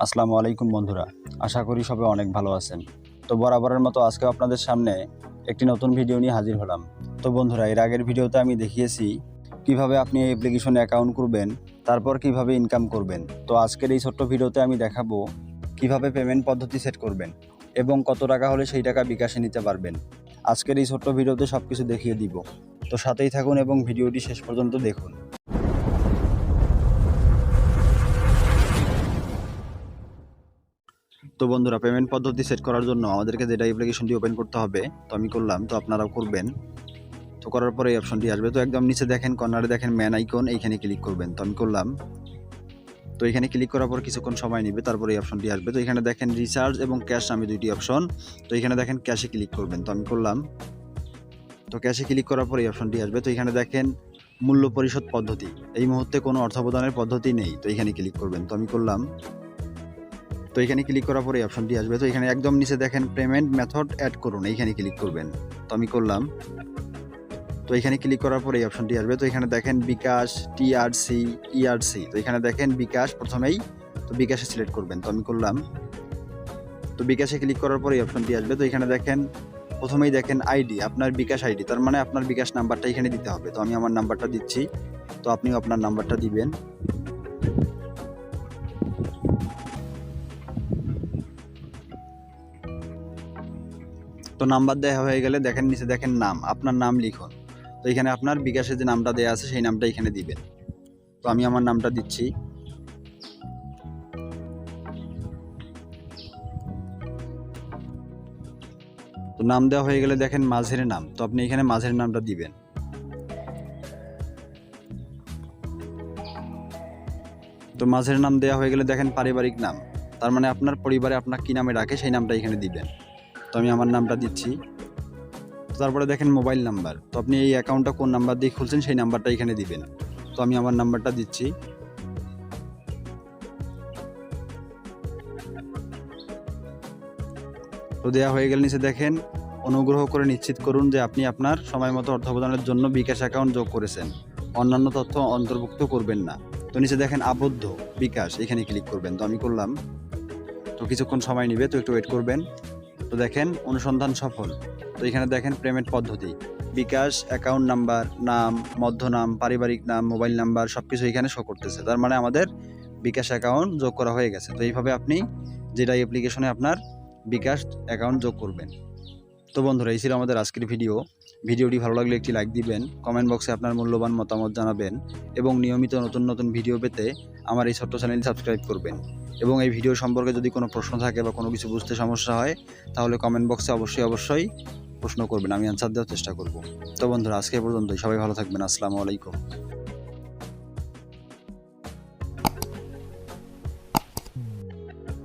আসসালামু আলাইকুম বন্ধুরা, আশা করি সবাই অনেক ভালো আছেন। তো বরাবরের মতো আজকে আপনাদের সামনে একটি নতুন ভিডিও নিয়ে হাজির হলাম। তো বন্ধুরা, এর আগের ভিডিওতে আমি দেখিয়েছি কিভাবে আপনি এই অ্যাপ্লিকেশনে অ্যাকাউন্ট করবেন, তারপর কিভাবে ইনকাম করবেন। তো আজকের এই ছোট্ট ভিডিওতে আমি দেখাবো কিভাবে পেমেন্ট পদ্ধতি সেট করবেন এবং কত টাকা হলে সেই টাকা বিকাশে নিতে পারবেন। আজকের এই ছোট্ট ভিডিওতে সব কিছু দেখিয়ে দিব। তো সাথেই থাকুন এবং ভিডিওটি শেষ পর্যন্ত দেখুন। তো বন্ধুরা, পেমেন্ট পদ্ধতি সেট করার জন্য আমাদেরকে যেটা অ্যাপ্লিকেশনটি ওপেন করতে হবে, তো আমি করলাম, তো আপনারাও করবেন। তো করার পরে এই অপশনটি আসবে। তো একদম নিচে দেখেন, কর্নারে দেখেন ম্যান আইকন, এইখানে ক্লিক করবেন। তো আমি করলাম। তো এখানে ক্লিক করার পর কিছুক্ষণ সময় নেবে, তারপরে এই অপশনটি আসবে। তো এখানে দেখেন রিচার্জ এবং ক্যাশ নামে দুইটি অপশন। তো এখানে দেখেন ক্যাশে ক্লিক করবেন। তো আমি করলাম। তো ক্যাশে ক্লিক করার পর এই অপশনটি আসবে। তো এখানে দেখেন মূল্য পরিশোধ পদ্ধতি, এই মুহূর্তে কোনো অর্থ প্রদানের পদ্ধতি নেই। তো এখানে ক্লিক করবেন। তো আমি করলাম। তো এখানে ক্লিক করার পরে এই অপশনটি আসবে। তো এখানে একদম নিচে দেখেন পেমেন্ট মেথড অ্যাড করুন, এইখানে ক্লিক করবেন। তো আমি করলাম। তো এখানে ক্লিক করার পরে এই অপশনটি আসবে। তো এখানে দেখেন বিকাশ, টিআরসি, ইআরসি। তো এখানে দেখেন বিকাশ প্রথমেই, তো বিকাশে সিলেক্ট করবেন। তো আমি করলাম। তো বিকাশে ক্লিক করার পরে এই অপশনটি আসবে। তো এখানে দেখেন প্রথমেই দেখেন আইডি, আপনার বিকাশ আইডি, তার মানে আপনার বিকাশ নাম্বারটা এখানে দিতে হবে। তো আমি আমার নাম্বারটা দিচ্ছি। তো আপনিও আপনার নাম্বারটা দিবেন। তো নাম্বার দেওয়া হয়ে গেলে দেখেন নিচে দেখেন নাম, আপনার নাম লিখুন। তো এখানে আপনার বিকাশে যে নামটা দেওয়া আছে সেই নামটা এখানে দিবেন। তো আমি আমার নামটা দিচ্ছি। তো নাম দেওয়া হয়ে গেলে দেখেন মাঝের নাম, তো আপনি এখানে মাঝের নামটা দিবেন। তো মাঝের নাম দেওয়া হয়ে গেলে দেখেন পারিবারিক নাম, তার মানে আপনার পরিবারে আপনার কি নামে ডাকে সেই নামটা এখানে দিবেন। তো আমি আমার নামটা দিচ্ছি। তো তারপরে দেখেন মোবাইল নাম্বার, তো আপনি এই অ্যাকাউন্টটা কোন নাম্বার দিয়ে খুলছেন সেই নাম্বারটা এখানে দিবেন। তো আমি আমার নাম্বারটা দিচ্ছি। তো দেওয়া হয়ে গেলে নিচে দেখেন অনুগ্রহ করে নিশ্চিত করুন যে আপনি আপনার সময় মতো অর্থ প্রদানের জন্য বিকাশ অ্যাকাউন্ট যোগ করেছেন, অন্যান্য তথ্য অন্তর্ভুক্ত করবেন না। তো নিচে দেখেন আবদ্ধ বিকাশ, এখানে ক্লিক করবেন। তো আমি করলাম। তো কিছুক্ষণ সময় নেবে, তো একটু ওয়েট করবেন। তো দেখেন অনুসন্ধান সফল। তো এখানে দেখেন পেমেন্ট পদ্ধতি, বিকাশ অ্যাকাউন্ট নাম্বার, নাম, মধ্যনাম, পারিবারিক নাম, মোবাইল নাম্বার সব কিছু এখানে শো করতেছে, তার মানে আমাদের বিকাশ অ্যাকাউন্ট যোগ করা হয়ে গেছে। তো এইভাবে আপনি যেটা অ্যাপ্লিকেশনে আপনার বিকাশ অ্যাকাউন্ট যোগ করবেন। তো বন্ধুরা, এই ছিল আমাদের আজকের ভিডিওটি ভালো লাগলে একটি লাইক দিবেন, কমেন্ট বক্সে আপনার মূল্যবান মতামত জানাবেন এবং নিয়মিত নতুন নতুন ভিডিও পেতে আমার এই ছোট্ট চ্যানেলটি সাবস্ক্রাইব করবেন। এবং এই ভিডিও সম্পর্কে যদি কোনো প্রশ্ন থাকে বা কোনো কিছু বুঝতে সমস্যা হয়, তাহলে কমেন্ট বক্সে অবশ্যই প্রশ্ন করবেন, আমি অ্যান্সার দেওয়ার চেষ্টা করব। তো বন্ধুরা, আজকে পর্যন্তই, সবাই ভালো থাকবেন। আসসালামু আলাইকুম।